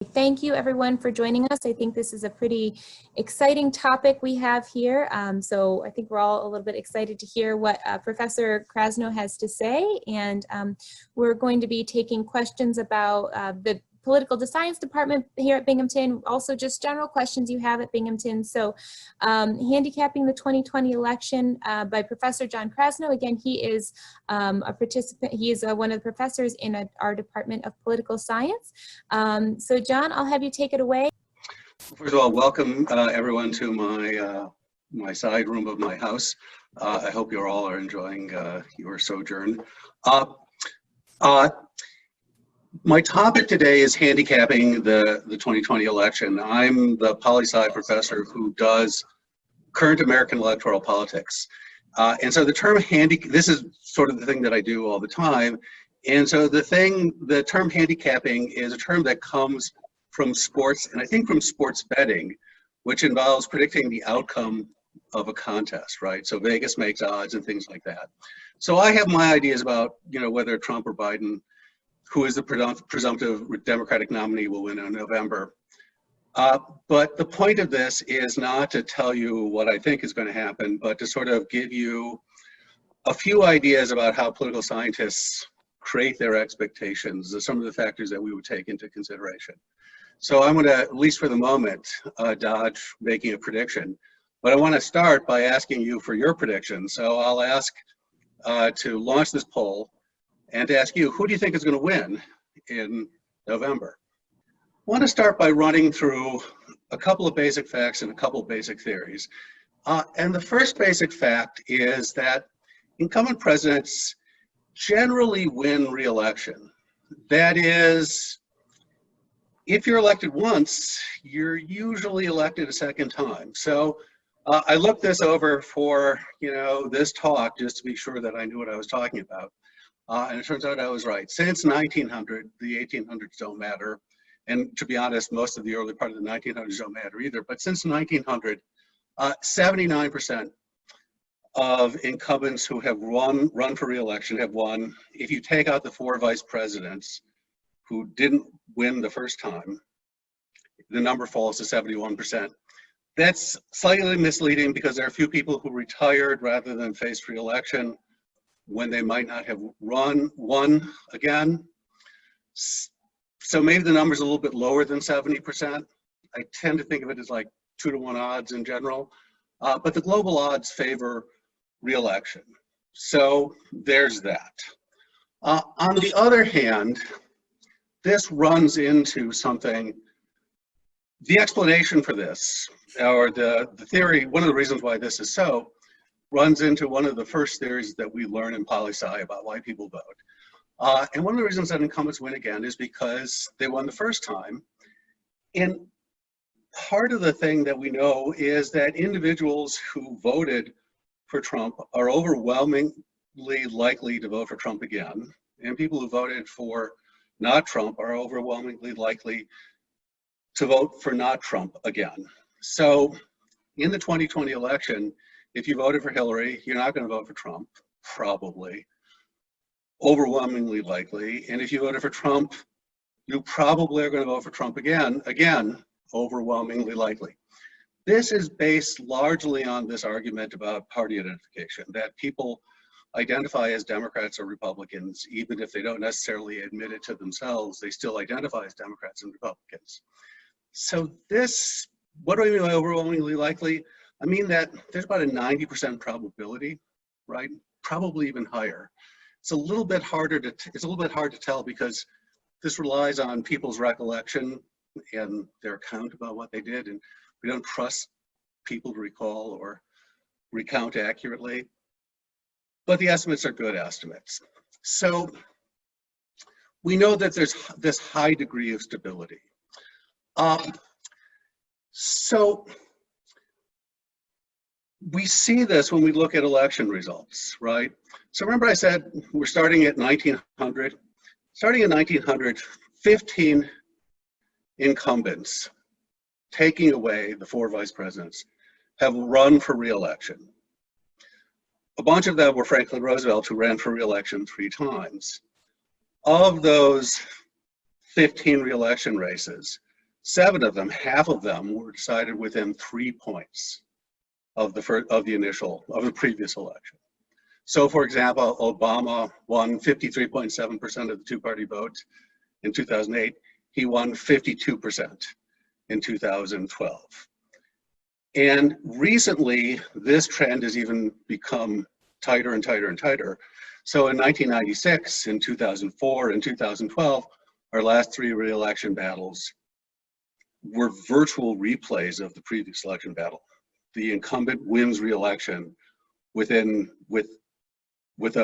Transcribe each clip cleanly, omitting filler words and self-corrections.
Thank you everyone for joining us. I think this is a pretty exciting topic we have here. So I think we're all a little bit excited to hear what Professor Krasno has to say. And we're going to be taking questions about the Political Science Department here at Binghamton, also just general questions you have at Binghamton. So handicapping the 2020 election by Professor John Krasno. Again, he is a participant, he is one of the professors in our Department of Political Science. So John, I'll have you take it away. First of all, welcome everyone to my side room of my house. I hope you all are enjoying your sojourn. My topic today is handicapping the 2020 election. I'm the poli-sci professor who does current American electoral politics. And so the term this is sort of the thing that I do all the time. And so the term handicapping is a term that comes from sports, and I think from sports betting, which involves predicting the outcome of a contest, right? So Vegas makes odds and things like that. So I have my ideas about, whether Trump or Biden, who is the presumptive Democratic nominee, will win in November. But the point of this is not to tell you what I think is going to happen, but to sort of give you a few ideas about how political scientists create their expectations, some of the factors that we would take into consideration. So I'm going to, at least for the moment, dodge making a prediction. But I want to start by asking you for your predictions. So I'll ask to launch this poll and to ask you, who do you think is going to win in November? I want to start by running through a couple of basic facts and a couple of basic theories. And the first basic fact is that incumbent presidents generally win re-election. That is, if you're elected once, you're usually elected a second time. So I looked this over for this talk just to be sure that I knew what I was talking about. And it turns out I was right. Since 1900, the 1800s don't matter. And to be honest, most of the early part of the 1900s don't matter either. But since 1900, 79% of incumbents who have run for re-election have won. If you take out the 4 vice presidents who didn't win the first time, the number falls to 71%. That's slightly misleading because there are a few people who retired rather than faced re-election when they might not have won again. So maybe the number's a little bit lower than 70%. I tend to think of it as like 2-to-1 odds in general, but the global odds favor re-election. So there's that. On the other hand, this runs into something, the explanation for this, or the theory, one of the reasons why this is so, runs into one of the first theories that we learn in poli-sci about why people vote. And one of the reasons that incumbents win again is because they won the first time. And part of the thing that we know is that individuals who voted for Trump are overwhelmingly likely to vote for Trump again. And people who voted for not Trump are overwhelmingly likely to vote for not Trump again. So in the 2020 election, if you voted for Hillary, you're not going to vote for Trump, probably, overwhelmingly likely. And if you voted for Trump, you probably are going to vote for Trump again, overwhelmingly likely. This is based largely on this argument about party identification, that people identify as Democrats or Republicans, even if they don't necessarily admit it to themselves, they still identify as Democrats and Republicans. So this, what do I mean by overwhelmingly likely? I mean that there's about a 90% probability, right? Probably even higher. It's a little bit harder to tell because this relies on people's recollection and their account about what they did, and we don't trust people to recall or recount accurately. But the estimates are good estimates. So we know that there's this high degree of stability. So we see this when we look at election results, right? So remember I said we're starting at 1900. Starting in 1900, 15 incumbents, taking away the 4 vice presidents, have run for re-election. A bunch of them were Franklin Roosevelt, who ran for re-election 3 times. Of those 15 re-election races, 7 of them, half of them, were decided within 3 points of the previous election. So, for example, Obama won 53.7% of the two-party vote in 2008. He won 52% in 2012. And recently, this trend has even become tighter and tighter and tighter. So in 1996, in 2004, and 2012, our last 3 re-election battles were virtual replays of the previous election battle. The incumbent wins re-election with a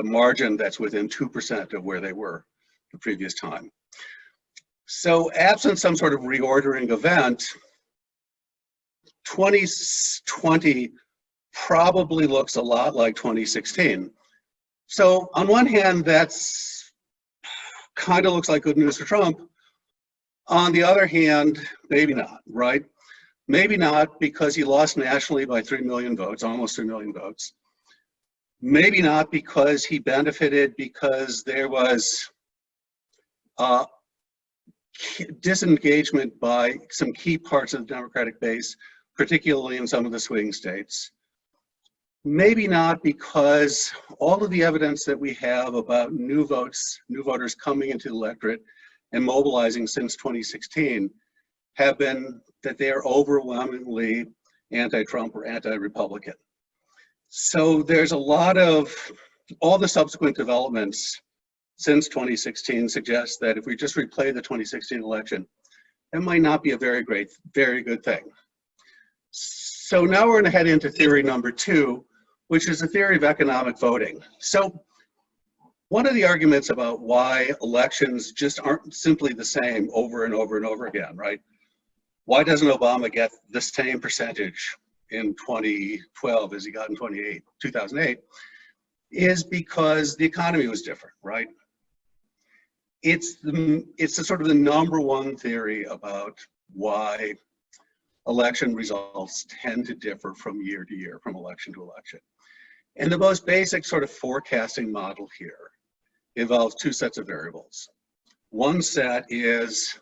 margin that's within 2% of where they were the previous time. So absent some sort of reordering event, 2020 probably looks a lot like 2016. So on one hand, that's kind of looks like good news for Trump. On the other hand, maybe not, right? Maybe not, because he lost nationally by 3 million votes, almost 3 million votes. Maybe not because he benefited because there was disengagement by some key parts of the Democratic base, particularly in some of the swing states. Maybe not because all of the evidence that we have about new voters coming into the electorate and mobilizing since 2016 have been that they are overwhelmingly anti-Trump or anti-Republican. So there's a lot of, all the subsequent developments since 2016 suggest that if we just replay the 2016 election, that might not be a very good thing. So now we're going to head into theory number 2, which is the theory of economic voting. So one of the arguments about why elections just aren't simply the same over and over and over again, right? Why doesn't Obama get the same percentage in 2012 as he got in 2008, is because the economy was different, right? It's the sort of the number one theory about why election results tend to differ from year to year, from election to election. And the most basic sort of forecasting model here involves 2 sets of variables. One set is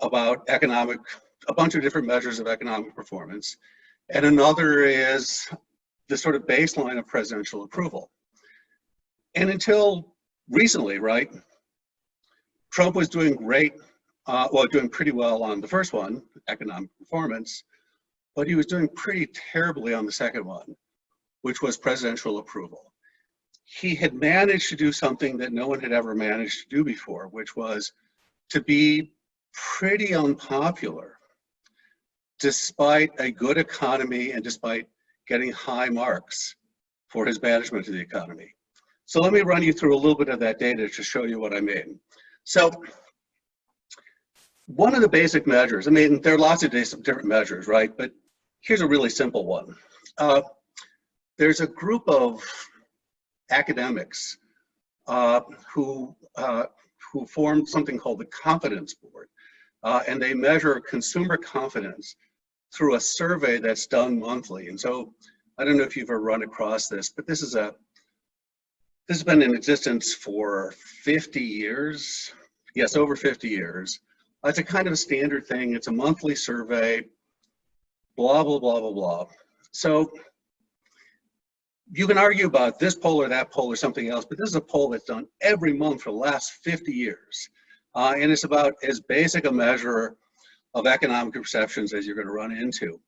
about a bunch of different measures of economic performance, and another is the sort of baseline of presidential approval. And until recently, right, Trump was doing great, doing pretty well on the first one, economic performance, but he was doing pretty terribly on the second one, which was presidential approval. He had managed to do something that no one had ever managed to do before, which was to be pretty unpopular despite a good economy and despite getting high marks for his management of the economy. So let me run you through a little bit of that data to show you what I mean. So one of the basic measures, I mean, there are lots of different measures, right? But here's a really simple one. There's a group of academics who formed something called the Confidence Board, and they measure consumer confidence through a survey that's done monthly. And so I don't know if you've ever run across this, but this has been in existence for 50 years. Yes, over 50 years. It's a kind of a standard thing. It's a monthly survey, blah, blah, blah, blah, blah. So you can argue about this poll or that poll or something else, but this is a poll that's done every month for the last 50 years. And it's about as basic a measure of economic perceptions as you're going to run into.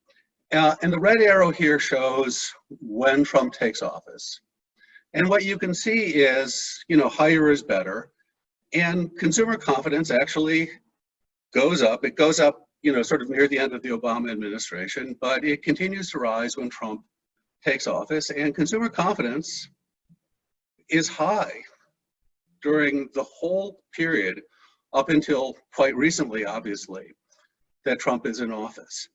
And the red arrow here shows when Trump takes office. And what you can see is, higher is better. And consumer confidence actually goes up. It goes up, sort of near the end of the Obama administration, but it continues to rise when Trump takes office. And consumer confidence is high during the whole period up until quite recently, obviously, that Trump is in office.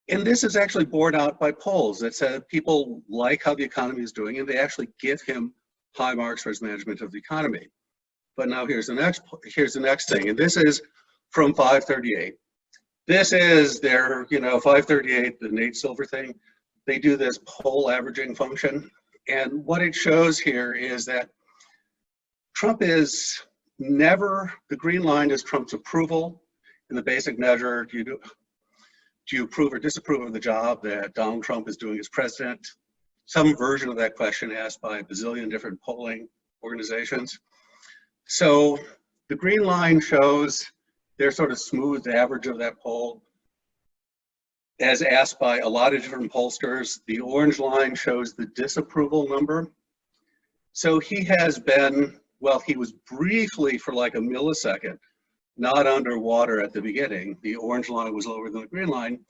And this is actually borne out by polls that said people like how the economy is doing, and they actually give him high marks for his management of the economy. But now here's the next thing, and this is from 538. This is their, 538, the Nate Silver thing. They do this poll averaging function, and what it shows here is that Trump is never, the green line is Trump's approval, in the basic measure, do you approve or disapprove of the job that Donald Trump is doing as president? Some version of that question asked by a bazillion different polling organizations. So the green line shows their sort of smooth average of that poll as asked by a lot of different pollsters. The orange line shows the disapproval number. So he has been, well, he was briefly for like a millisecond not underwater at the beginning. The orange line was lower than the green line,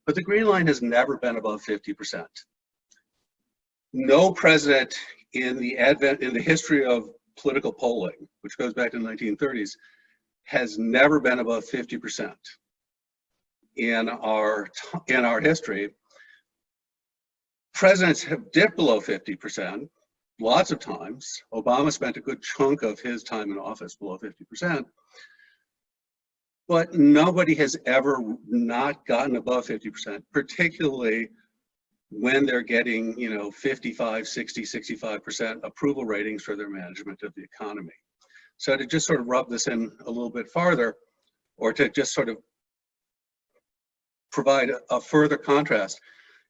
but the green line has never been above 50%. No president in the history of political polling, which goes back to the 1930s, has never been above 50% in our history. Presidents have dipped below 50% lots of times. Obama spent a good chunk of his time in office below 50%. But nobody has ever not gotten above 50%, particularly when they're getting, 55, 60, 65% approval ratings for their management of the economy. So to just sort of rub this in a little bit farther, or to just sort of provide a further contrast,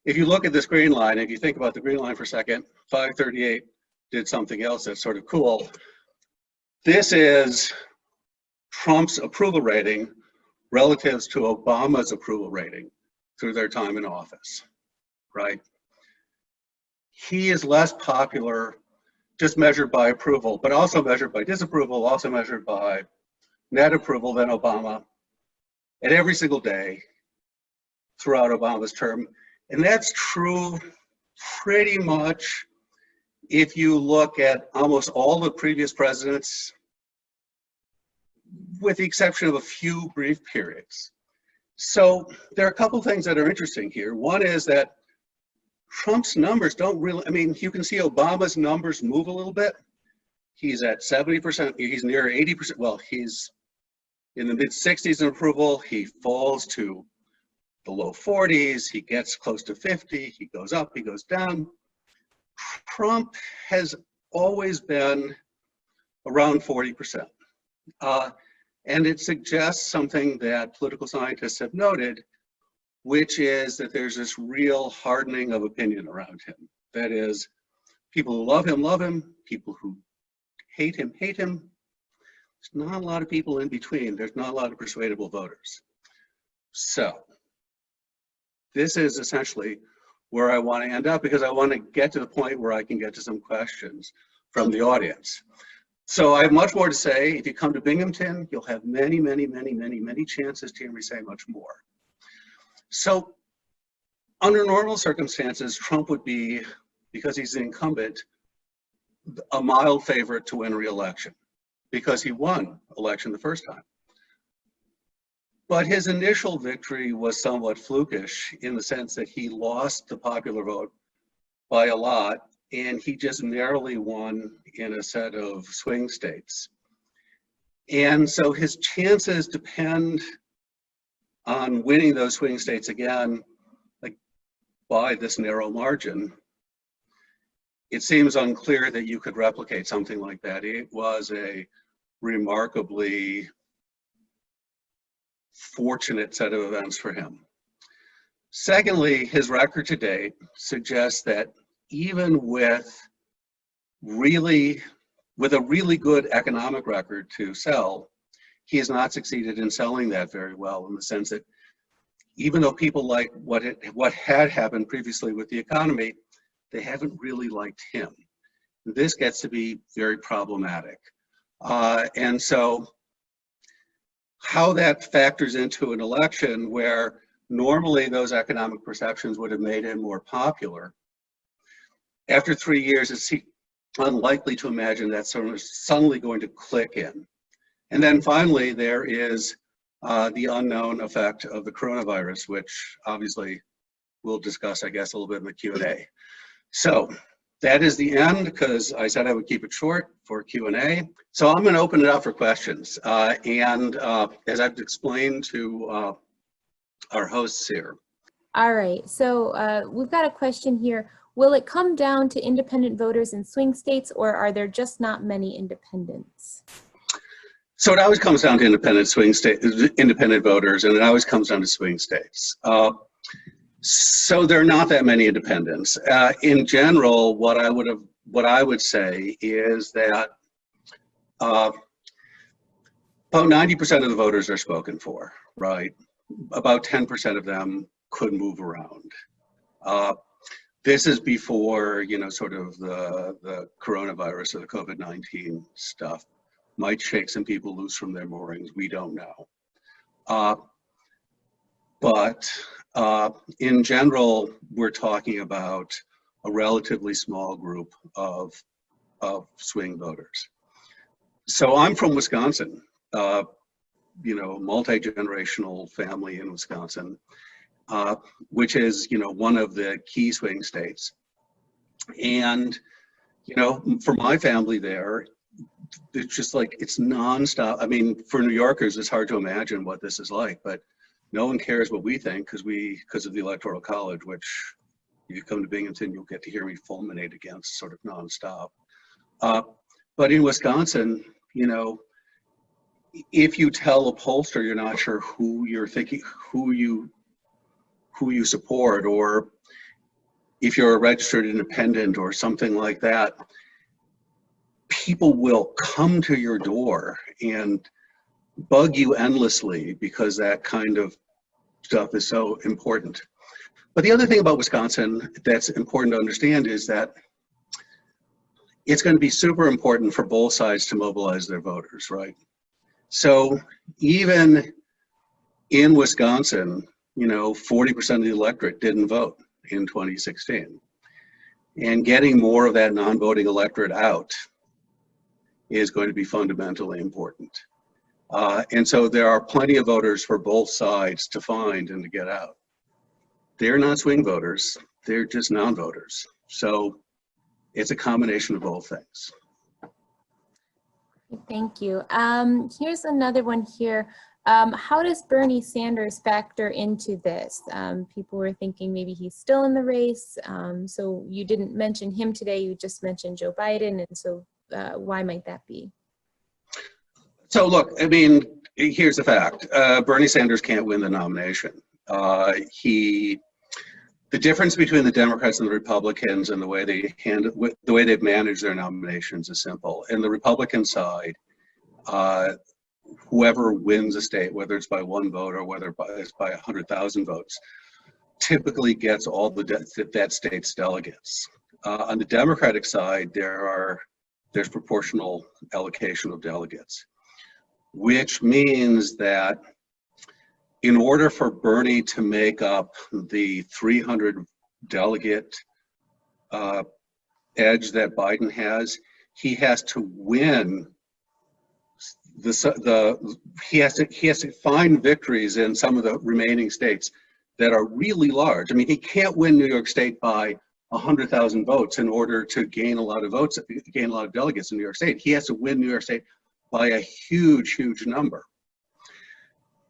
if you look at this green line, if you think about the green line for a second, 538 did something else that's sort of cool. This is Trump's approval rating relative to Obama's approval rating through their time in office, right? He is less popular just measured by approval, but also measured by disapproval, also measured by net approval than Obama at every single day throughout Obama's term. And that's true pretty much if you look at almost all the previous presidents, with the exception of a few brief periods. So there are a couple things that are interesting here. One is that Trump's numbers don't really, you can see Obama's numbers move a little bit. He's at 70%, he's near 80%. Well, he's in the mid 60s in approval. He falls to the low 40s. He gets close to 50. He goes up, he goes down. Trump has always been around 40%. And it suggests something that political scientists have noted, which is that there's this real hardening of opinion around him. That is, people who love him, people who hate him. There's not a lot of people in between. There's not a lot of persuadable voters. So this is essentially where I want to end up, because I want to get to the point where I can get to some questions from the audience. So I have much more to say. If you come to Binghamton, you'll have many, many, many, many, many chances to hear me say much more. So under normal circumstances, Trump would be, because he's the incumbent, a mild favorite to win re-election, because he won election the first time. But his initial victory was somewhat flukish in the sense that he lost the popular vote by a lot, and he just narrowly won in a set of swing states. And so his chances depend on winning those swing states again, like by this narrow margin. It seems unclear that you could replicate something like that. It was a remarkably fortunate set of events for him. Secondly, his record to date suggests that even with a really good economic record to sell, he has not succeeded in selling that very well, in the sense that even though people like what had happened previously with the economy, they haven't really liked him. This gets to be very problematic. And so how that factors into an election where normally those economic perceptions would have made him more popular, after 3 years, it's unlikely to imagine that suddenly going to click in. And then finally, there is the unknown effect of the coronavirus, which obviously we'll discuss, I guess, a little bit in the Q&A. So that is the end, because I said I would keep it short for Q&A. So I'm going to open it up for questions. As I've explained to our hosts here. All right, so we've got a question here. Will it come down to independent voters in swing states, or are there just not many independents? So it always comes down to independent voters, and it always comes down to swing states. So there are not that many independents. In general, what I would say is that about 90% of the voters are spoken for, right? About 10% of them could move around. This is before, sort of the coronavirus or the COVID-19 stuff might shake some people loose from their moorings. We don't know. But in general, we're talking about a relatively small group of swing voters. So I'm from Wisconsin, multi-generational family in Wisconsin, which is, one of the key swing states. And, for my family there, it's just like, it's nonstop. I mean, for New Yorkers, it's hard to imagine what this is like, but no one cares what we think because of the Electoral College, which if you come to Binghamton, you'll get to hear me fulminate against sort of nonstop. But in Wisconsin, if you tell a pollster you're not sure who you're thinking, who you support, or if you're a registered independent or something like that, people will come to your door and bug you endlessly because that kind of stuff is so important. But the other thing about Wisconsin that's important to understand is that it's going to be super important for both sides to mobilize their voters, right? So even in Wisconsin, 40% of the electorate didn't vote in 2016. And getting more of that non-voting electorate out is going to be fundamentally important. And so there are plenty of voters for both sides to find and to get out. They're not swing voters, they're just non-voters. So it's a combination of both things. Thank you. Here's another one here. How does Bernie Sanders factor into this? People were thinking maybe he's still in the race. So you didn't mention him today, you just mentioned Joe Biden. And so why might that be? So look, I mean, here's the fact. Bernie Sanders can't win the nomination. The difference between the Democrats and the Republicans and the way they've managed their nominations is simple. In the Republican side, whoever wins a state, whether it's by one vote or whether it's by 100,000 votes, typically gets all that state's delegates. On the Democratic side, there's proportional allocation of delegates, which means that in order for Bernie to make up the 300 delegate edge that Biden has, he has to win he has to find victories in some of the remaining states that are really large. I mean, he can't win New York State by 100,000 votes in order to gain a lot of votes, gain a lot of delegates in New York State. He has to win New York State by a huge number.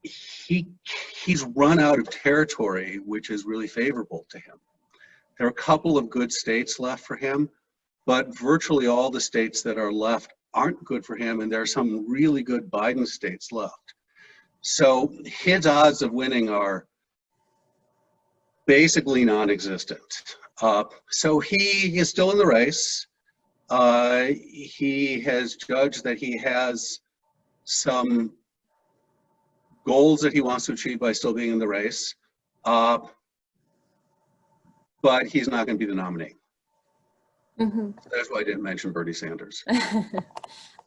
He's run out of territory, which is really favorable to him. There are a couple of good states left for him, but virtually all the states that are left aren't good for him, and there are some really good Biden states left. So his odds of winning are basically non-existent. So he is still in the race. He has judged that he has some goals that he wants to achieve by still being in the race, but he's not going to be the nominee. Mm-hmm. That's why I didn't mention Bernie Sanders.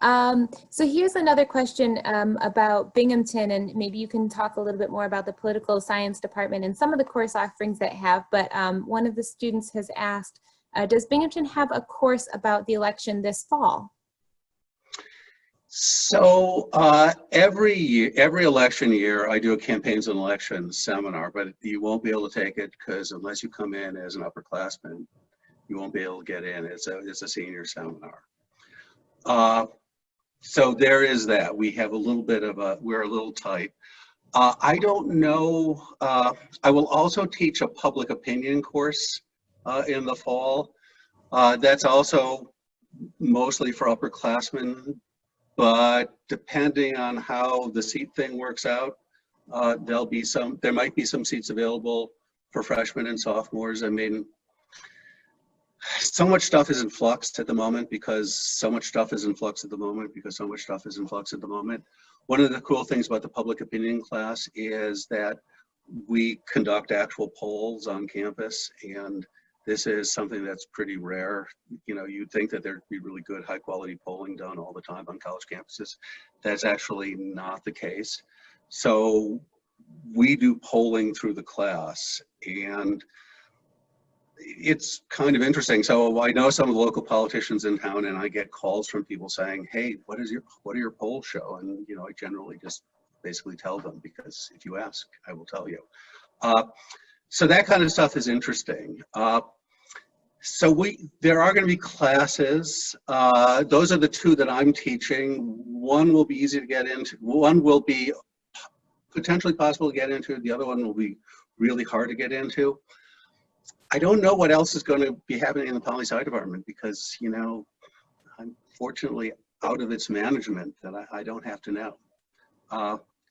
So here's another question about Binghamton, and maybe you can talk a little bit more about the political science department and some of the course offerings that have, but one of the students has asked, does Binghamton have a course about the election this fall? So every election year, I do a campaigns and elections seminar, but you won't be able to take it because unless you come in as an upperclassman, you won't be able to get in. It's a senior seminar. So there is that. We have a little bit of we're a little tight. I don't know. I will also teach a public opinion course in the fall. That's also mostly for upperclassmen. but depending on how the seat thing works out, there might be some seats available for freshmen and sophomores. I mean, so much stuff is in flux at the moment because so much stuff is in flux at the moment. One of the cool things about the public opinion class is that we conduct actual polls on campus, and this is something that's pretty rare. You know, you'd think that there'd be really good, high quality polling done all the time on college campuses. That's actually not the case. So we do polling through the class, and it's kind of interesting. So I know some of the local politicians in town, and I get calls from people saying, "Hey, what do your polls show?" And you know, I generally just basically tell them, because if you ask, I will tell you. So that kind of stuff is interesting. There are going to be classes. Those are the two that I'm teaching. One will be easy to get into. One will be potentially possible to get into. The other one will be really hard to get into. I don't know what else is going to be happening in the poli-sci department because, you know, I'm fortunately out of its management that I don't have to know.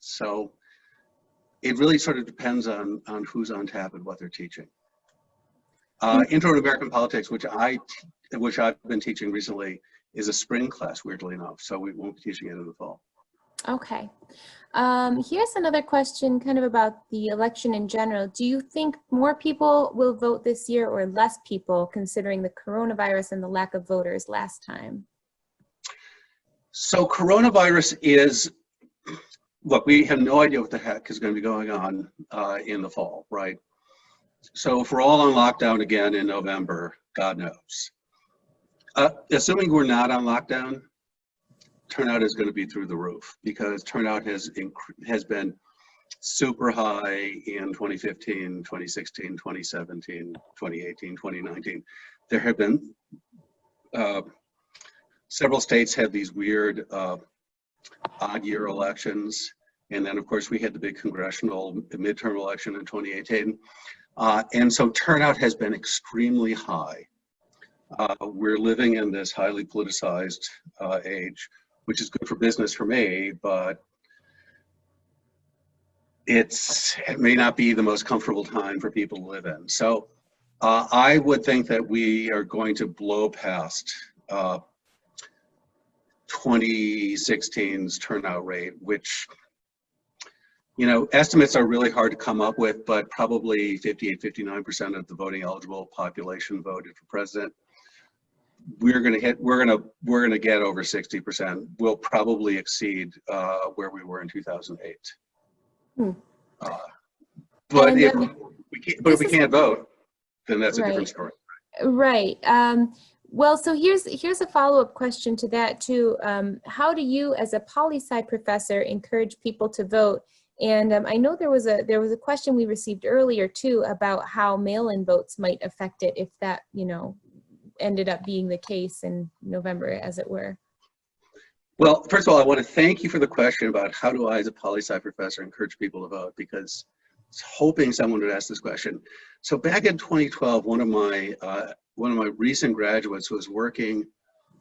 So it really sort of depends on who's on tap and what they're teaching. Intro to American Politics, which I've been teaching recently, is a spring class, weirdly enough. So we won't be teaching it in the fall. Okay. Here's another question kind of about the election in general. Do you think more people will vote this year or less people, considering the coronavirus and the lack of voters last time? So coronavirus is, look, we have no idea what the heck is going to be going on in the fall, right? So if we're all on lockdown again in November, God knows. Assuming we're not on lockdown, turnout is going to be through the roof, because turnout has been super high in 2015, 2016, 2017, 2018, 2019. There have been several states have these weird odd year elections, and then of course we had the big congressional midterm election in 2018, and so turnout has been extremely high. We're living in this highly politicized age, which is good for business for me, but it may not be the most comfortable time for people to live in. So I would think that we are going to blow past 2016's turnout rate, which, you know, estimates are really hard to come up with, but probably 58-59% of the voting eligible population voted for president. We're gonna get over 60%. We'll probably exceed where we were in 2008. But if we can't vote, then that's a different story. Right. Well, so here's a follow-up question to that too. How do you, as a poli-sci professor, encourage people to vote? And I know there was a question we received earlier too about how mail-in votes might affect it if that, you know, ended up being the case in November, as it were. Well, first of all, I want to thank you for the question about how do I, as a poli-sci professor, encourage people to vote, because I was hoping someone would ask this question. So back in 2012, one of my recent graduates was working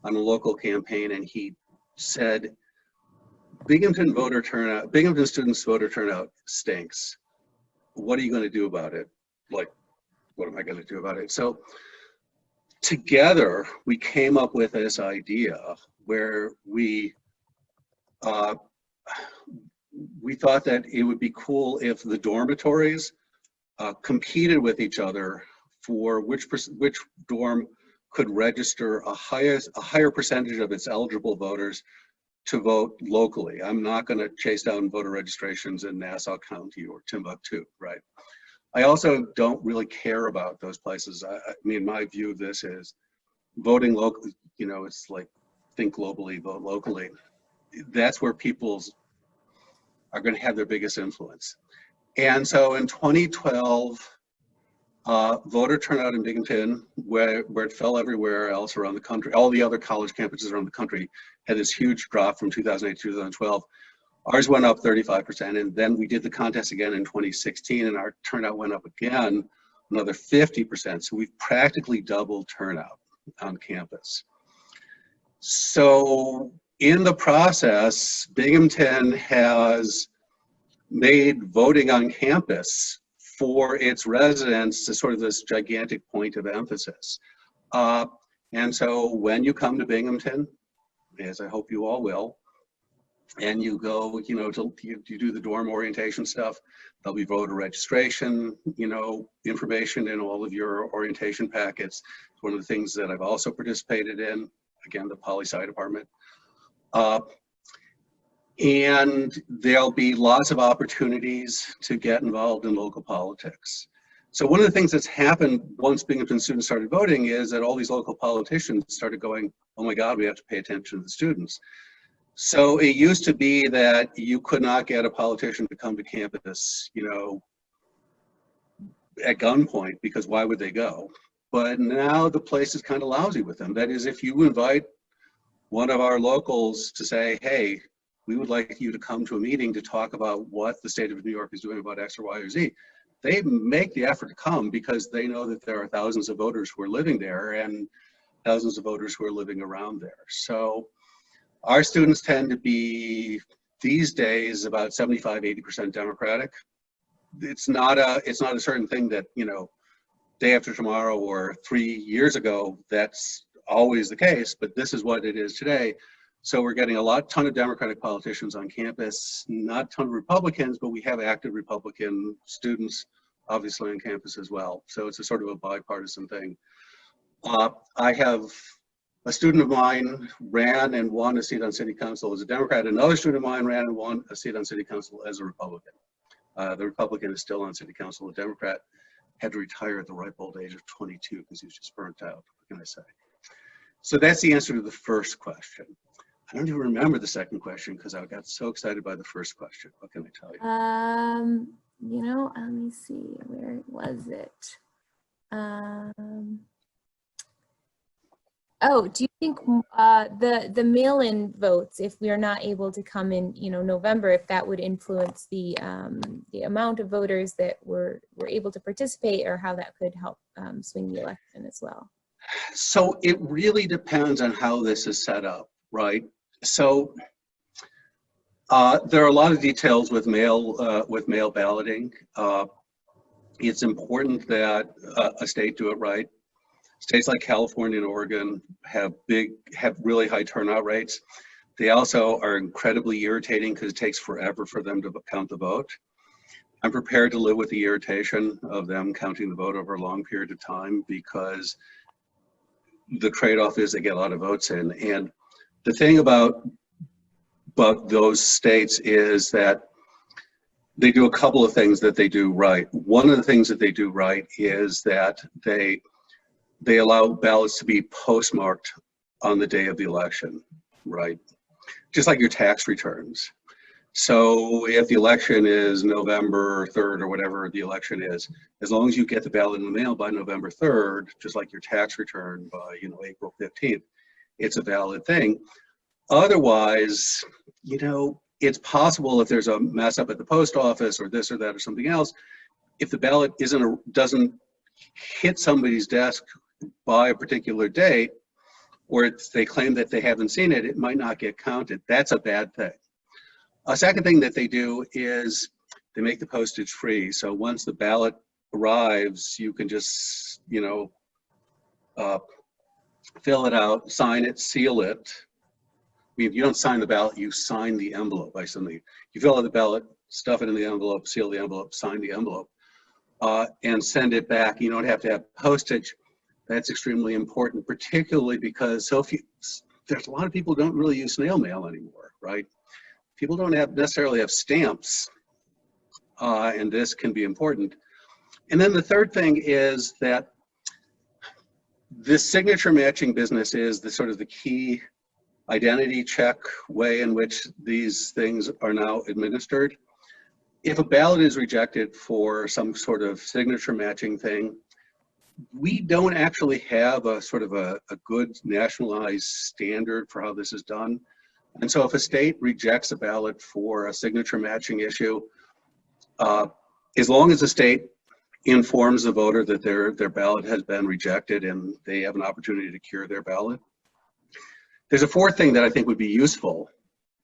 on a local campaign, and he said, Binghamton students voter turnout stinks. What are you going to do about it? Like, what am I going to do about it? So together, we came up with this idea where we thought that it would be cool if the dormitories competed with each other for which dorm could register a higher percentage of its eligible voters to vote locally. I'm not going to chase down voter registrations in Nassau County or Timbuktu, right? I also don't really care about those places. I mean, my view of this is voting locally, you know, it's like think globally, vote locally. That's where people are going to have their biggest influence. And so in 2012, voter turnout in Binghamton, where it fell everywhere else around the country, all the other college campuses around the country had this huge drop from 2008 to 2012. Ours went up 35%, and then we did the contest again in 2016, and our turnout went up again another 50%. So we've practically doubled turnout on campus. So in the process, Binghamton has made voting on campus for its residents to sort of this gigantic point of emphasis. And so when you come to Binghamton, as I hope you all will, and you go, you know, you do the dorm orientation stuff, there'll be voter registration, you know, information in all of your orientation packets. It's one of the things that I've also participated in, again, the poli-sci department. And there'll be lots of opportunities to get involved in local politics. So one of the things that's happened once Binghamton students started voting is that all these local politicians started going, oh my God, we have to pay attention to the students. So it used to be that you could not get a politician to come to campus, you know, at gunpoint, because why would they go? But now the place is kind of lousy with them. That is, if you invite one of our locals to say, hey, we would like you to come to a meeting to talk about what the state of New York is doing about X or Y or Z, they make the effort to come because they know that there are thousands of voters who are living there and thousands of voters who are living around there. So our students tend to be, these days, about 75, 80% Democratic. It's not a certain thing that, you know, day after tomorrow or 3 years ago, that's always the case, but this is what it is today. So we're getting a ton of Democratic politicians on campus, not a ton of Republicans, but we have active Republican students, obviously, on campus as well. So it's a sort of a bipartisan thing. I have a student of mine ran and won a seat on city council as a Democrat. Another student of mine ran and won a seat on city council as a Republican. The Republican is still on city council. The Democrat had to retire at the ripe old age of 22 because he was just burnt out. What can I say? So that's the answer to the first question. I don't even remember the second question because I got so excited by the first question. What can I tell you? You know, let me see, where was it? Oh, do you think the mail-in votes, if we are not able to come in, you know, November, if that would influence the amount of voters that were able to participate, or how that could help swing the election as well? So it really depends on how this is set up, right? So there are a lot of details with mail balloting. It's important that a state do it right. States like California and Oregon have really high turnout rates. They also are incredibly irritating because it takes forever for them to count the vote. I'm prepared to live with the irritation of them counting the vote over a long period of time because the trade-off is they get a lot of votes in. And the thing about those states is that they do a couple of things that they do right. One of the things that they do right is that they allow ballots to be postmarked on the day of the election, right? Just like your tax returns. So if the election is November 3rd or whatever the election is, as long as you get the ballot in the mail by November 3rd, just like your tax return by, you know, April 15th, it's a valid thing. Otherwise, you know, it's possible if there's a mess up at the post office or this or that or something else, if the ballot doesn't hit somebody's desk by a particular date, or they claim that they haven't seen it, it might not get counted. That's a bad thing. A second thing that they do is they make the postage free. So once the ballot arrives, you can just, you know, fill it out, sign it, seal it. I mean, you don't sign the ballot, you sign the envelope by something. You fill out the ballot, stuff it in the envelope, seal the envelope, sign the envelope, and send it back. You don't have to have postage. That's extremely important, particularly because there's a lot of people who don't really use snail mail anymore, right? People don't necessarily have stamps, and this can be important. And then the third thing is that this signature matching business is the sort of the key identity check way in which these things are now administered. If a ballot is rejected for some sort of signature matching thing, we don't actually have a sort of a good nationalized standard for how this is done. And so if a state rejects a ballot for a signature matching issue, as long as the state informs the voter that their ballot has been rejected and they have an opportunity to cure their ballot, There's a fourth thing that I think would be useful,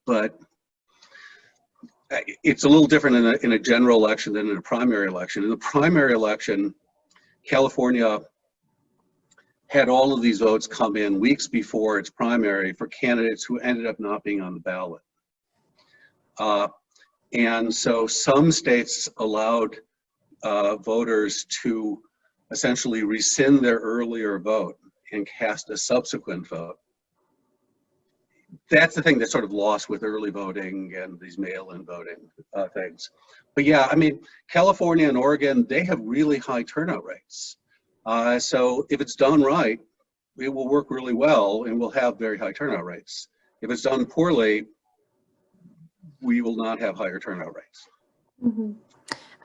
but it's a little different in a general election than in a primary election. In the primary election, California had all of these votes come in weeks before its primary for candidates who ended up not being on the ballot. And so some states allowed voters to essentially rescind their earlier vote and cast a subsequent vote. That's the thing that's sort of lost with early voting and these mail-in voting things. But yeah, I mean, California and Oregon, they have really high turnout rates. So if it's done right, it will work really well and we'll have very high turnout rates. If it's done poorly, we will not have higher turnout rates. Mm-hmm.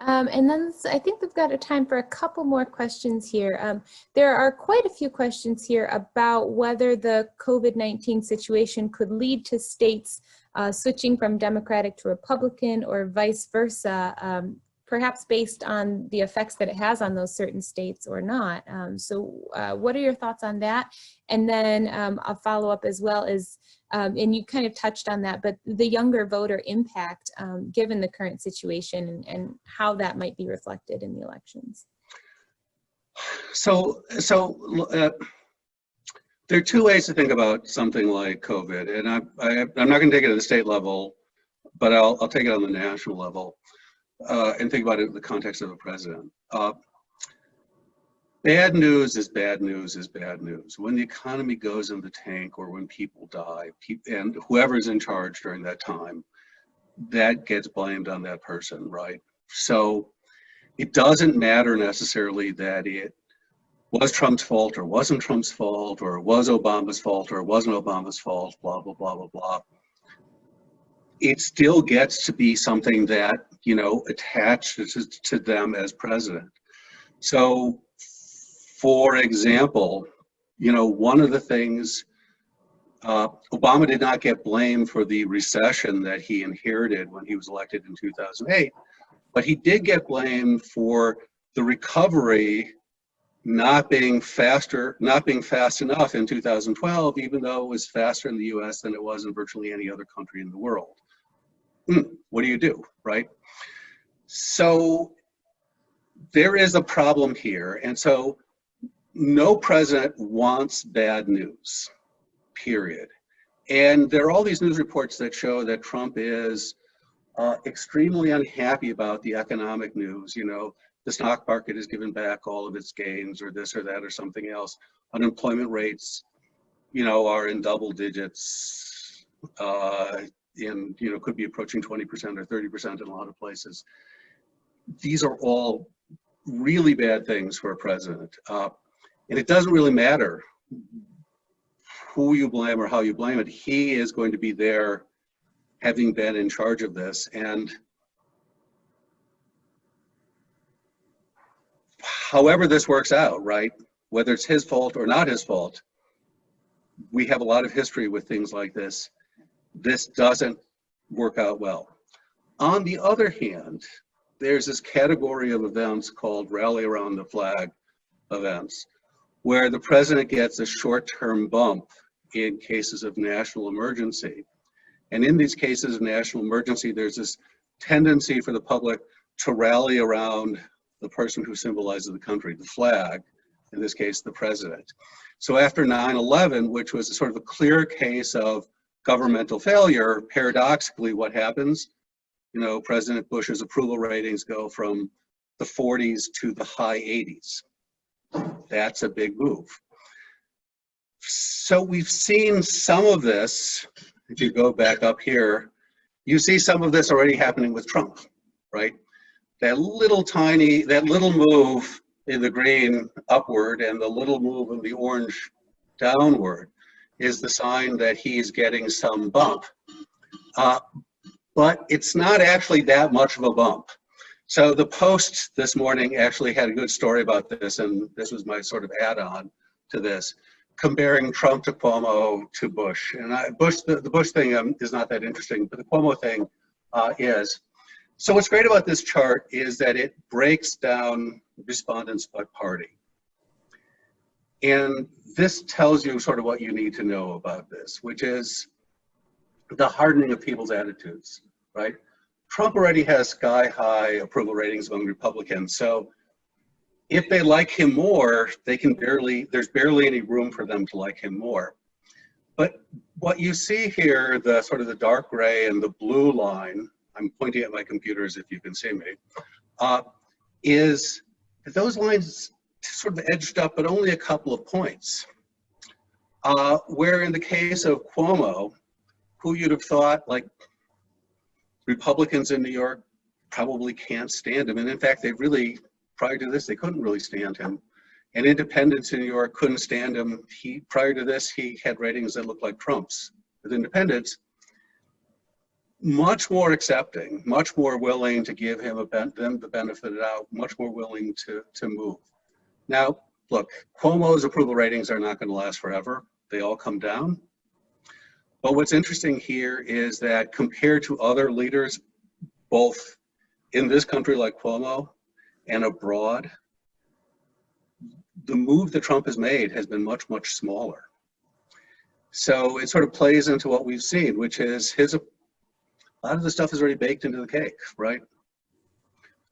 And then I think we've got a time for a couple more questions here. There are quite a few questions here about whether the COVID-19 situation could lead to states switching from Democratic to Republican or vice versa, perhaps based on the effects that it has on those certain states or not. So what are your thoughts on that? And then a follow-up as well is, and you kind of touched on that, but the younger voter impact given the current situation and how that might be reflected in the elections. So there are two ways to think about something like COVID, and I'm not going to take it at the state level, but I'll take it on the national level and think about it in the context of a president. Bad news is bad news is bad news. When the economy goes in the tank or when people die, and whoever's in charge during that time, that gets blamed on that person, right? So it doesn't matter necessarily that it was Trump's fault or wasn't Trump's fault or it was Obama's fault or it wasn't Obama's fault, blah, blah, blah, blah, blah. It still gets to be something that, you know, attaches to them as president. So, for example, you know, one of the things, Obama did not get blamed for the recession that he inherited when he was elected in 2008, but he did get blamed for the recovery not being fast enough in 2012, even though it was faster in the US than it was in virtually any other country in the world. What do you do, right? So there is a problem here. And so no president wants bad news, period. And there are all these news reports that show that Trump is extremely unhappy about the economic news. You know, the stock market has given back all of its gains or this or that or something else. Unemployment rates, you know, are in double digits and, you know, could be approaching 20% or 30% in a lot of places. These are all really bad things for a president. And it doesn't really matter who you blame or how you blame it. He is going to be there having been in charge of this. And however this works out, right, whether it's his fault or not his fault, we have a lot of history with things like this. This doesn't work out well. On the other hand, there's this category of events called rally around the flag events, where the president gets a short-term bump in cases of national emergency. And in these cases of national emergency, there's this tendency for the public to rally around the person who symbolizes the country, the flag, in this case, the president. So after 9/11, which was a sort of a clear case of governmental failure, paradoxically, what happens? You know, President Bush's approval ratings go from the 40s to the high 80s. That's a big move. So we've seen some of this. If you go back up here, you see some of this already happening with Trump, right? That little move in the green upward and the little move in the orange downward is the sign that he's getting some bump. But it's not actually that much of a bump. So the Post this morning actually had a good story about this, and this was my sort of add-on to this, comparing Trump to Cuomo to Bush. And the Bush thing is not that interesting, but the Cuomo thing is. So what's great about this chart is that it breaks down respondents by party. And this tells you sort of what you need to know about this, which is the hardening of people's attitudes, right? Trump already has sky-high approval ratings among Republicans, so if they like him more, there's barely any room for them to like him more. But what you see here, the sort of the dark gray and the blue line, I'm pointing at my computers if you can see me, is that those lines sort of edged up, but only a couple of points. Where in the case of Cuomo, who you'd have thought, like, Republicans in New York probably can't stand him. And in fact, prior to this, they couldn't really stand him. And independents in New York couldn't stand him. Prior to this, he had ratings that looked like Trump's. With independents, much more accepting, much more willing to give him them the benefit of the doubt, much more willing to move. Now, look, Cuomo's approval ratings are not going to last forever. They all come down. But what's interesting here is that compared to other leaders, both in this country like Cuomo and abroad, the move that Trump has made has been much, much smaller. So it sort of plays into what we've seen, which is a lot of the stuff is already baked into the cake, right?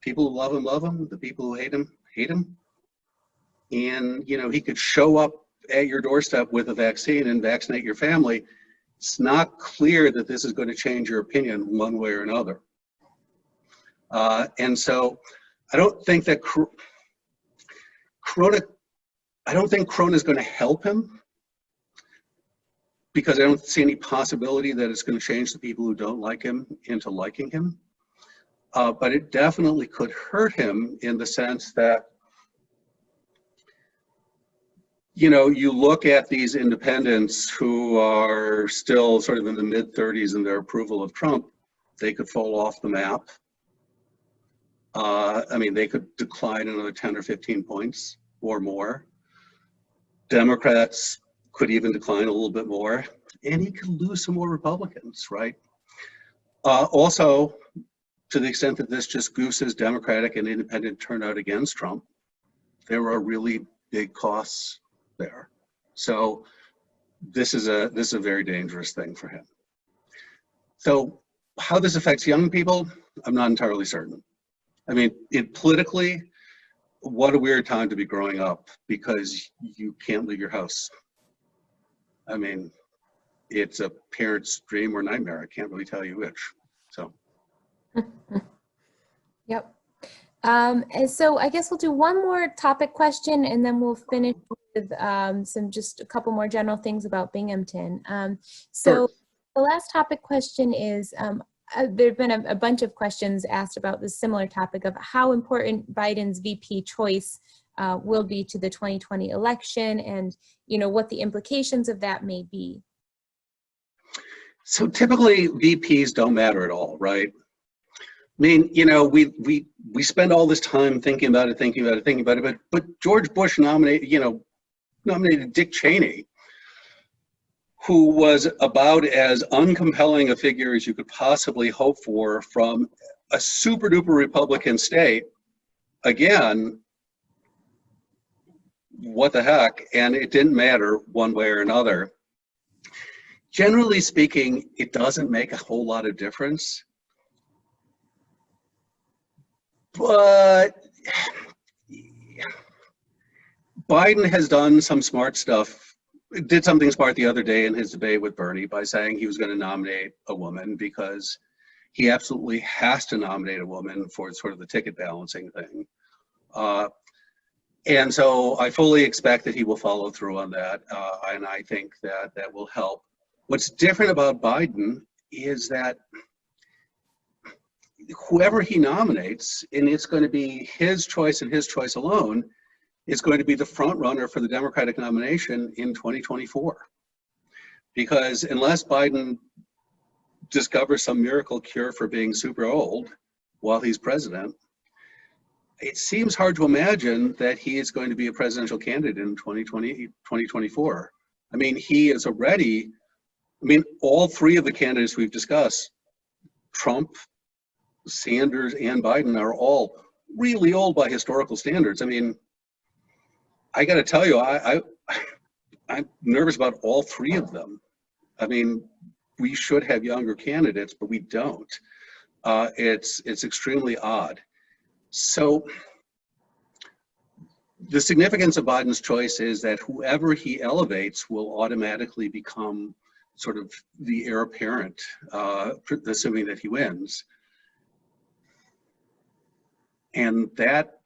People who love him. The people who hate him, hate him. And, you know, he could show up at your doorstep with a vaccine and vaccinate your family. It's not clear that this is going to change your opinion one way or another. And so I don't think that Corona is going to help him, because I don't see any possibility that it's going to change the people who don't like him into liking him. But it definitely could hurt him in the sense that, you know, you look at these independents who are still sort of in the mid-30s in their approval of Trump, they could fall off the map. I mean, they could decline another 10 or 15 points or more. Democrats could even decline a little bit more, and he could lose some more Republicans, right? Also, to the extent that this just gooses Democratic and independent turnout against Trump, there are really big costs there. So this is a very dangerous thing for him. So how this affects young people, I'm not entirely certain. I mean, politically, what a weird time to be growing up because you can't leave your house. I mean, it's a parent's dream or nightmare. I can't really tell you which. So. Yep. And so I guess we'll do one more topic question and then we'll finish with just a couple more general things about Binghamton. Sure. The last topic question is, there have been a bunch of questions asked about this similar topic of how important Biden's VP choice will be to the 2020 election, and what the implications of that may be. So typically VPs don't matter at all, right? I mean, we spend all this time thinking about it, but George Bush nominated Dick Cheney, who was about as uncompelling a figure as you could possibly hope for from a super duper Republican state. Again, what the heck? And it didn't matter one way or another. Generally speaking, it doesn't make a whole lot of difference. But Biden has done some smart stuff. Did something smart the other day in his debate with Bernie by saying he was going to nominate a woman because he absolutely has to nominate a woman for sort of the ticket balancing thing. And so I fully expect that he will follow through on that. And I think that that will help. What's different about Biden is that whoever he nominates, and it's going to be his choice and his choice alone, is going to be the front runner for the Democratic nomination in 2024. Because unless Biden discovers some miracle cure for being super old while he's president, it seems hard to imagine that he is going to be a presidential candidate in 2024. I mean, he is already, all three of the candidates we've discussed, Trump, Sanders, and Biden, are all really old by historical standards. I mean, I got to tell you, I'm nervous about all three of them. I mean, we should have younger candidates, but we don't. It's extremely odd. So the significance of Biden's choice is that whoever he elevates will automatically become sort of the heir apparent, assuming that he wins. And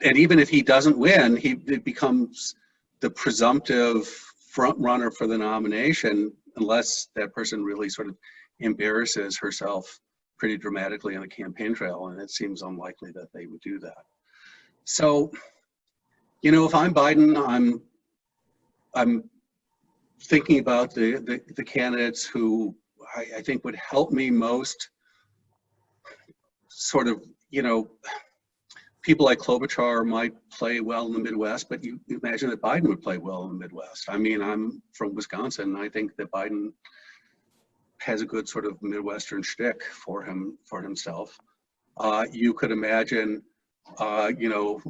even if he doesn't win, it becomes the presumptive front runner for the nomination, unless that person really sort of embarrasses herself pretty dramatically on the campaign trail, and it seems unlikely that they would do that. So, you know, if I'm Biden, I'm thinking about the candidates who I think would help me most. Sort of, you know, people like Klobuchar might play well in the Midwest, but you imagine that Biden would play well in the Midwest. I mean, I'm from Wisconsin, and I think that Biden has a good sort of Midwestern shtick for himself. You could imagine, you know,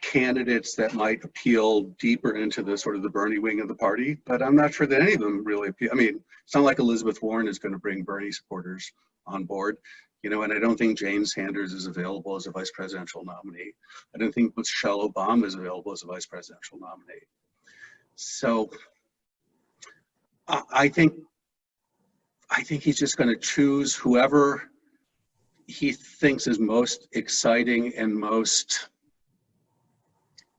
candidates that might appeal deeper into the sort of the Bernie wing of the party, but I'm not sure that any of them really appeal. I mean, it's not like Elizabeth Warren is going to bring Bernie supporters on board, you know, and I don't think Jane Sanders is available as a vice presidential nominee. I don't think Michelle Obama is available as a vice presidential nominee. So I think he's just going to choose whoever he thinks is most exciting and most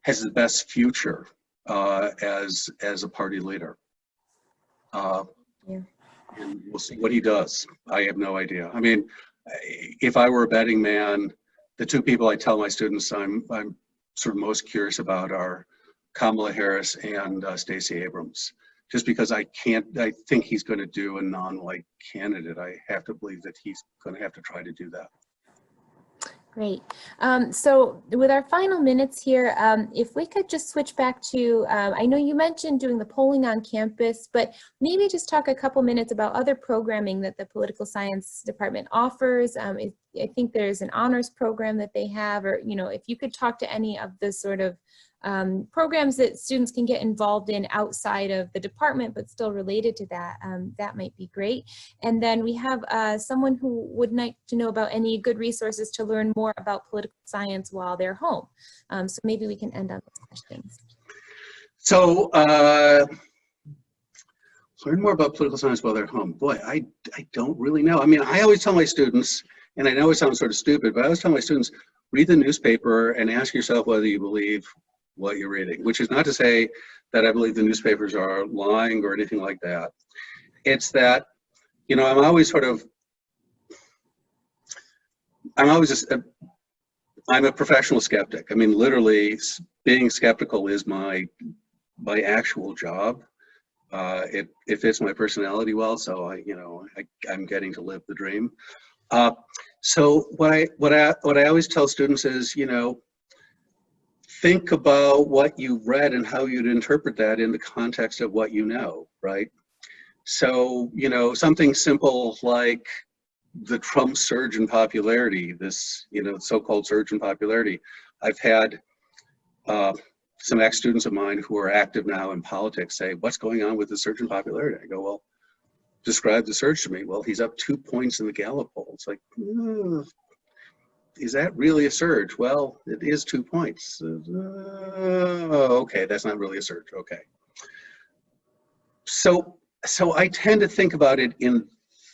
has the best future as a party leader. Yeah. And we'll see what he does. I have no idea. I mean, if I were a betting man, the two people I tell my students I'm sort of most curious about are Kamala Harris and Stacey Abrams. Just because I think he's going to do a non-white candidate. I have to believe that he's going to have to try to do that. Great. So with our final minutes here, if we could just switch back to, I know you mentioned doing the polling on campus, but maybe just talk a couple minutes about other programming that the political science department offers. I think there's an honors program that they have, or, you know, if you could talk to any of the sort of programs that students can get involved in outside of the department, but still related to that, that might be great. And then we have someone who would like to know about any good resources to learn more about political science while they're home. So maybe we can end on those questions. So learn more about political science while they're home. Boy, I don't really know. I mean, I always tell my students, and I know it sounds sort of stupid, but I always tell my students, read the newspaper and ask yourself whether you believe what you're reading, which is not to say that I believe the newspapers are lying or anything like that. It's that, you know, I'm always I'm a professional skeptic. I mean, literally being skeptical is my actual job. It fits my personality well, so I'm getting to live the dream. So what I always tell students is, you know, think about what you've read and how you'd interpret that in the context of what you know, right? So, you know, something simple like the Trump surge in popularity, this, you know, so-called surge in popularity. I've had some ex-students of mine who are active now in politics say, what's going on with the surge in popularity? I go, well, describe the surge to me. Well, he's up 2 points in the Gallup poll. It's like, is that really a surge? Well, it is 2 points. Okay, that's not really a surge. Okay. So I tend to think about it in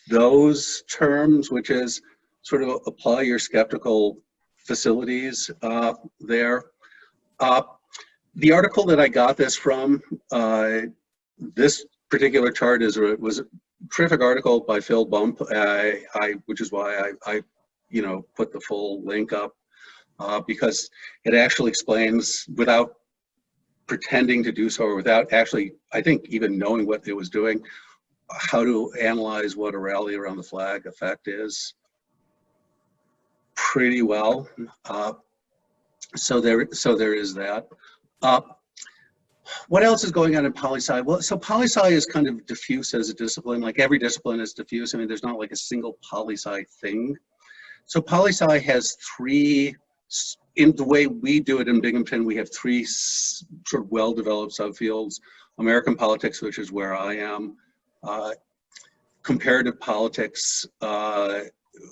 those terms, which is sort of apply your skeptical facilities there. The article that I got this from, this particular chart was a terrific article by Phil Bump, which is why I you know, put the full link up, because it actually explains, without pretending to do so, or without actually, I think, even knowing what it was doing, how to analyze what a rally around the flag effect is pretty well. So there is that. What else is going on in poli-sci? Well, so poli-sci is kind of diffuse as a discipline. Like every discipline is diffuse. I mean, there's not like a single poli-sci thing. So poli-sci has three in the way we do it in Binghamton, we have three sort of well-developed subfields: American politics, which is where I am, comparative politics,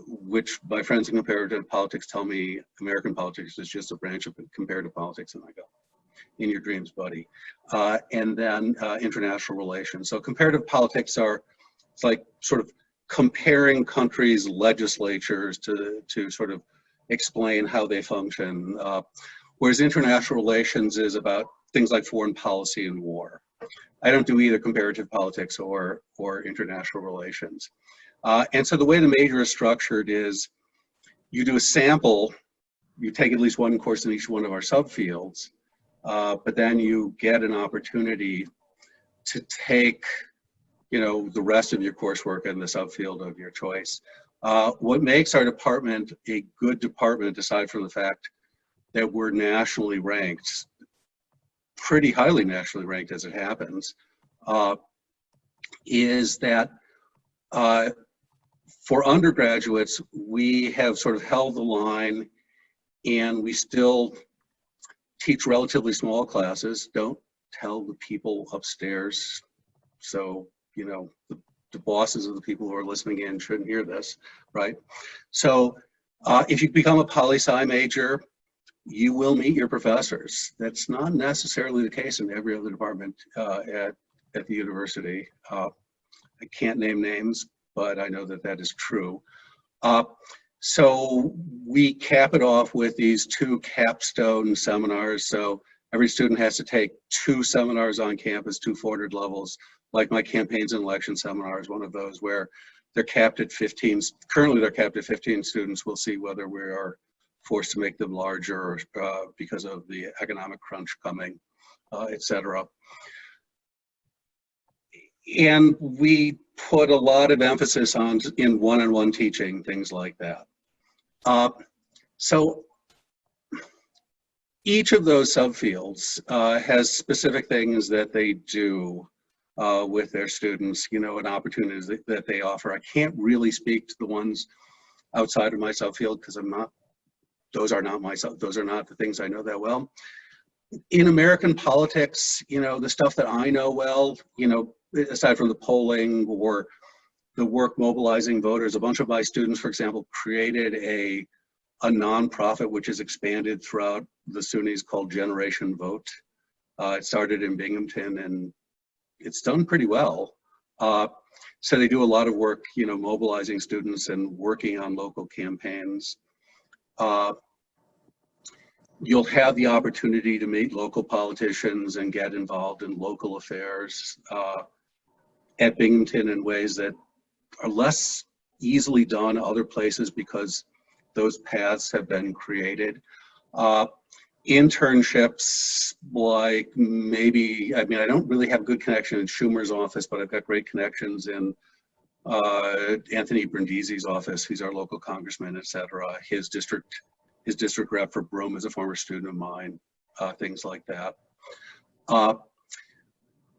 which my friends in comparative politics tell me American politics is just a branch of comparative politics, and I go, in your dreams, buddy. And then international relations. So comparative politics it's like sort of comparing countries' legislatures to sort of explain how they function, whereas international relations is about things like foreign policy and war. I don't do either comparative politics or international relations. And so the way the major is structured is you do a sample, you take at least one course in each one of our subfields, but then you get an opportunity to take, the rest of your coursework in the subfield of your choice. What makes our department a good department, aside from the fact that we're nationally ranked, pretty highly nationally ranked as it happens, is that for undergraduates, we have sort of held the line, and we still teach relatively small classes. Don't tell the people upstairs, so the bosses of the people who are listening in shouldn't hear this, right? So if you become a poli-sci major, you will meet your professors. That's not necessarily the case in every other department at the university. I can't name names, but I know that is true. So we cap it off with these 2 capstone seminars. So every student has to take 2 seminars on campus, 2 400 levels. Like my campaigns and election seminar is one of those where they're capped at 15. Currently they're capped at 15 students. We'll see whether we are forced to make them larger because of the economic crunch coming, et cetera. And we put a lot of emphasis in one-on-one teaching, things like that. So each of those subfields has specific things that they do with their students, and opportunities that they offer. I can't really speak to the ones outside of my subfield because those are not the things I know that well. In American politics, the stuff that I know well, aside from the polling or the work mobilizing voters, a bunch of my students, for example, created a nonprofit which is expanded throughout the SUNYs called Generation Vote. It started in Binghamton and it's done pretty well. So they do a lot of work, mobilizing students and working on local campaigns. You'll have the opportunity to meet local politicians and get involved in local affairs at Binghamton in ways that are less easily done other places because those paths have been created. Internships, like maybe, I don't really have good connection in Schumer's office, but I've got great connections in Anthony Brindisi's office. He's our local congressman, et cetera. His district rep for Broome is a former student of mine, things like that.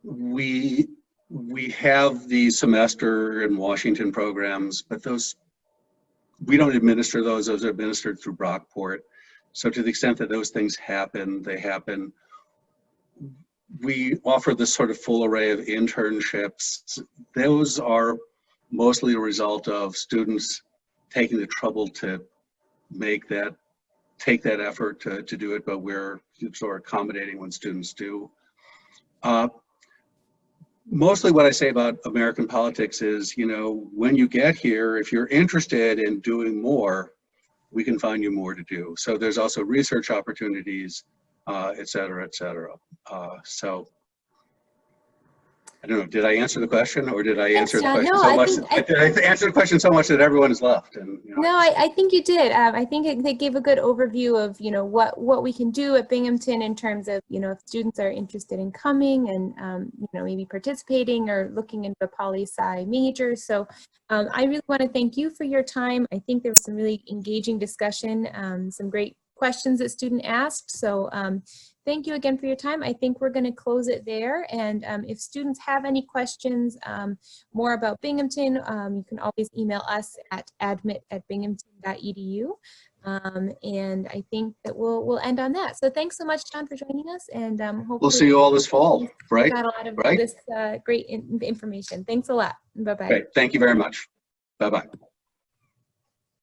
We have the semester and Washington programs, but we don't administer those. Those are administered through Brockport. So to the extent that those things happen, they happen. We offer this sort of full array of internships. Those are mostly a result of students taking the trouble to take that effort to do it, but we're sort of accommodating when students do. Mostly what I say about American politics is, when you get here, if you're interested in doing more, we can find you more to do. So there's also research opportunities, et cetera, et cetera. So I don't know, did I answer the question or did I answer the question so much? Did I answer the question so much that everyone is left? And, no, I think you did. I think they gave a good overview of, what we can do at Binghamton in terms of, if students are interested in coming and, maybe participating or looking into a poli-sci major. So I really want to thank you for your time. I think there was some really engaging discussion, some great questions that student asked. So thank you again for your time. I think we're going to close it there. And if students have any questions more about Binghamton, you can always email us at admit@binghamton.edu. And I think that we'll end on that. So thanks so much, John, for joining us, and hopefully We'll see you all this fall, right? got a lot of Right? this great information. Thanks a lot. Bye-bye. Great. Thank you very much. Bye-bye.